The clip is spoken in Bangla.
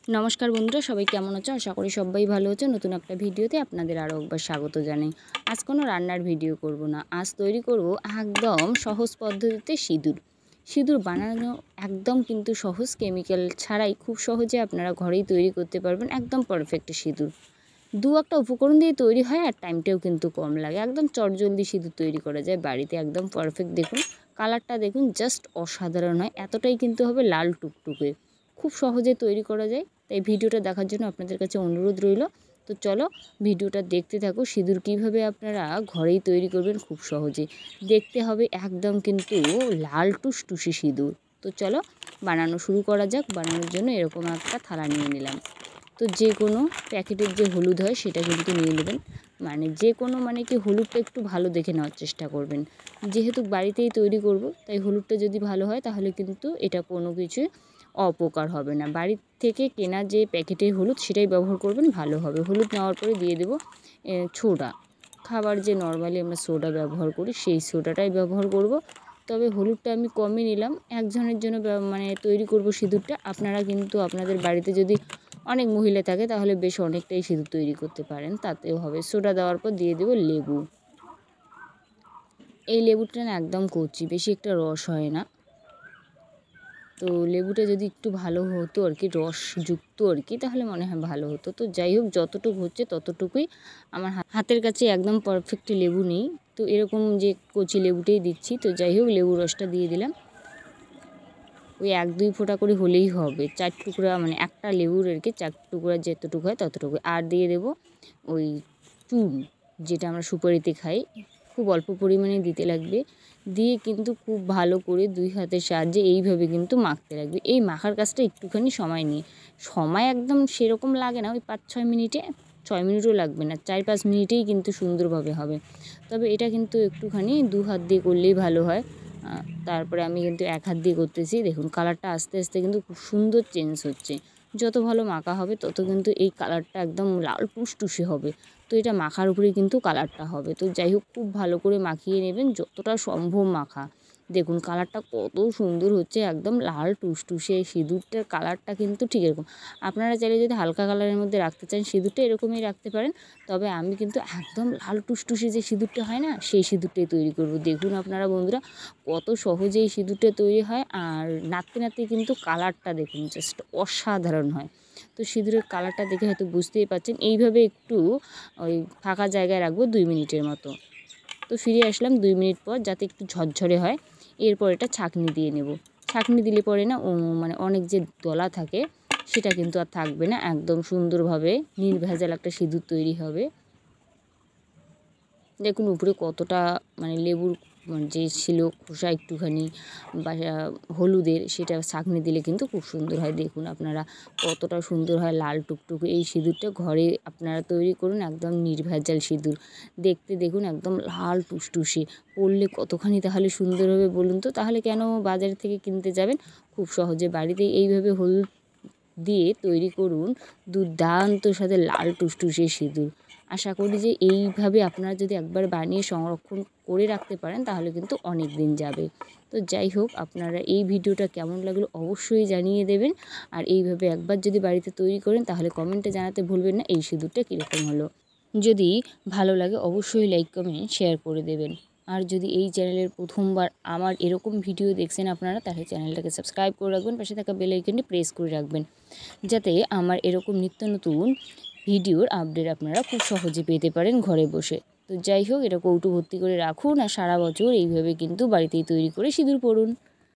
নমস্কার বন্ধুরা, সবাই কেমন আছো? আশা করি সবাই ভালো আছো। নতুন একটা ভিডিওতে আপনাদের আরও একবার স্বাগত জানাই। আজ কোনো রান্নার ভিডিও করব না, আজ তৈরি করব একদম সহজ পদ্ধতিতে সিঁদুর বানানো। একদম কিন্তু সহজ, কেমিক্যাল ছাড়াই খুব সহজে আপনারা ঘরেই তৈরি করতে পারবেন একদম পারফেক্ট সিঁদুর। দু একটা উপকরণ দিয়ে তৈরি হয় আর টাইমটাও কিন্তু কম লাগে। একদম চটজলদি সিঁদুর তৈরি করা যায় বাড়িতে, একদম পারফেক্ট। দেখুন কালারটা, দেখুন জাস্ট অসাধারণ হয়, এতটাই কিন্তু হবে লাল টুকটুকে, খুব সহজে তৈরি করা যায়। তাই ভিডিওটা দেখার জন্য আপনাদের কাছে অনুরোধ রইল। তো চলো ভিডিওটা দেখতে থাকো। সিঁদুর কীভাবে আপনারা ঘরেই তৈরি করবেন খুব সহজে। দেখতে হবে একদম কিন্তু লাল টুসটুসে সিঁদুর। তো চলো বানানো শুরু করা যাক। বানানোর জন্য এরকম একটা থালা নিয়ে নিলাম। তো যে কোনো প্যাকেটের যে হলুদ হয় সেটা কিন্তু নিয়ে নেবেন। যে কোনো কি হলুদটা একটু ভালো দেখে নেওয়ার চেষ্টা করবেন। যেহেতু বাড়িতেই তৈরি করব, তাই হলুদটা যদি ভালো হয় তাহলে কিন্তু এটা কোনো কিছুই অপকার হবে না। বাড়ির থেকে কেনা যে প্যাকেটের হলুদ সেটাই ব্যবহার করবেন, ভালো হবে। হলুদ নেওয়ার পরে দিয়ে দেবো সোডা। খাবার যে নর্মালি আমরা সোডা ব্যবহার করি সেই সোডাটাই ব্যবহার করব। তবে হলুদটা আমি কমই নিলাম, একজনের জন্য তৈরি করব সিঁদুরটা। আপনারা কিন্তু আপনাদের বাড়িতে যদি অনেক মহিলা থাকে তাহলে বেশ অনেকটাই সিঁদুর তৈরি করতে পারেন, তাতেও হবে। সোডা দেওয়ার পর দিয়ে দেবো লেবু। এই লেবুটা না একদম কচি, বেশি একটা রস হয় না। তো লেবুটা যদি একটু ভালো হতো আর কি, রসযুক্ত আর কি, তাহলে মনে হয় ভালো হতো। তো যাই হোক, যতটুকু হচ্ছে ততটুকুই। আমার হাতের কাছে একদম পারফেক্ট লেবু নেই, তো এরকম যে কচি লেবুটাই দিচ্ছি। তো যাই হোক, লেবু রসটা দিয়ে দিলাম। ওই 1-2 ফোঁটা করে হলেই হবে। 4 টুকরা, একটা লেবুর আর কি 4 টুকরা যতটুকু হয় ততটুকু। আর দিয়ে দেবো ওই চুন, যেটা আমরা সুপারিতে খাই। খুব অল্প পরিমাণে দিতে লাগবে। দিয়ে কিন্তু খুব ভালো করে 2 হাতের সাহায্যে এইভাবে কিন্তু মাখতে লাগবে। এই মাখার কাজটা একটুখানি সময় নিয়ে, সময় একদম সেরকম লাগে না, ওই 5-6 মিনিটে, 6 মিনিটও লাগবে না, 4-5 মিনিটেই কিন্তু সুন্দরভাবে হবে। তবে এটা কিন্তু একটুখানি 2 হাত দিয়ে করলেই ভালো হয়। তারপরে আমি কিন্তু 1 হাত দিয়ে করতেছি। দেখুন কালারটা আস্তে আস্তে কিন্তু খুব সুন্দর চেঞ্জ হচ্ছে। যত ভালো মাখা হবে তত কিন্তু এই কালারটা একদম লাল টুসটুসে হবে। তো এটা মাখার উপরেই কিন্তু কালারটা হবে। তো যাই হোক, খুব ভালো করে মাখিয়ে নেবেন, যতটা সম্ভব মাখা। দেখুন কালারটা কত সুন্দর হচ্ছে, একদম লাল টুসটুসে। সিঁদুরটার কালারটা কিন্তু ঠিক এরকম। আপনারা চাইলে যদি হালকা কালারের মধ্যে রাখতে চান সিঁদুরটা, এরকমই রাখতে পারেন। তবে আমি কিন্তু একদম লাল টুসটুসে যে সিঁদুরটা হয় না, সেই সিঁদুরটাই তৈরি করব। দেখুন আপনারা বন্ধুরা কত সহজে এই সিঁদুরটা তৈরি হয়। আর নাড়তে নাড়তে কিন্তু কালারটা দেখুন জাস্ট অসাধারণ হয়। তো সিঁদুরের কালারটা দেখে হয়তো বুঝতেই পারছেন। এইভাবে একটু ওই ফাঁকা জায়গায় রাখবো 2 মিনিটের মতো। তো ফিরে আসলাম 2 মিনিট পর, যাতে একটু ঝরঝরে হয়। এরপর এটা ছাঁকনি দিয়ে নেব। ছাঁকনি দিলে পরে না অনেক যে দলা থাকে সেটা কিন্তু আর থাকবে না। একদম সুন্দরভাবে নির্ভেজাল একটা সিঁদুর তৈরি হবে। দেখুন উপরে কতটা লেবুর যে ছিল খোসা একটুখানি বা হলুদের, সেটা ছাঁকনি দিলে কিন্তু খুব সুন্দর হয়। দেখুন আপনারা কতটা সুন্দর হয়, লাল টুকটুকে। এই সিঁদুরটা ঘরে আপনারা তৈরি করুন, একদম নির্ভেজাল সিঁদুর। দেখতে দেখুন একদম লাল টুসটুসে। পরলে কতখানি তাহলে সুন্দর হবে বলুন তো? তাহলে কেন বাজার থেকে কিনতে যাবেন? খুব সহজে বাড়িতেই এইভাবে হলুদ দিয়ে তৈরি করুন দুর্দান্ত সাথে লাল টুসটুসে সিঁদুর। আশা করি যে এইভাবে আপনারা যদি একবার বানিয়ে সংরক্ষণ করে রাখতে পারেন তাহলে কিন্তু অনেক দিন যাবে। তো যাই হোক, আপনারা এই ভিডিওটা কেমন লাগলো অবশ্যই জানিয়ে দেবেন। আর এইভাবে একবার যদি বাড়িতে তৈরি করেন তাহলে কমেন্টে জানাতে ভুলবেন না এই সিঁদুরটা কীরকম হলো। যদি ভালো লাগে অবশ্যই লাইক কমেন্ট শেয়ার করে দেবেন। আর যদি এই চ্যানেলের প্রথমবার আমার এরকম ভিডিও দেখছেন আপনারা, তাহলে চ্যানেলটাকে সাবস্ক্রাইব করে রাখবেন, পাশে থাকা বেল আইকনটি প্রেস করে রাখবেন, যাতে আমার এরকম নিত্য নতুন ভিডিওর আপডেট আপনারা খুব সহজে পেতে পারেন ঘরে বসে। তো যাই হোক, এটা কৌটো ভর্তি করে রাখুন আর সারা বছর এইভাবে কিন্তু বাড়িতেই তৈরি করে সিঁদুর পরুন।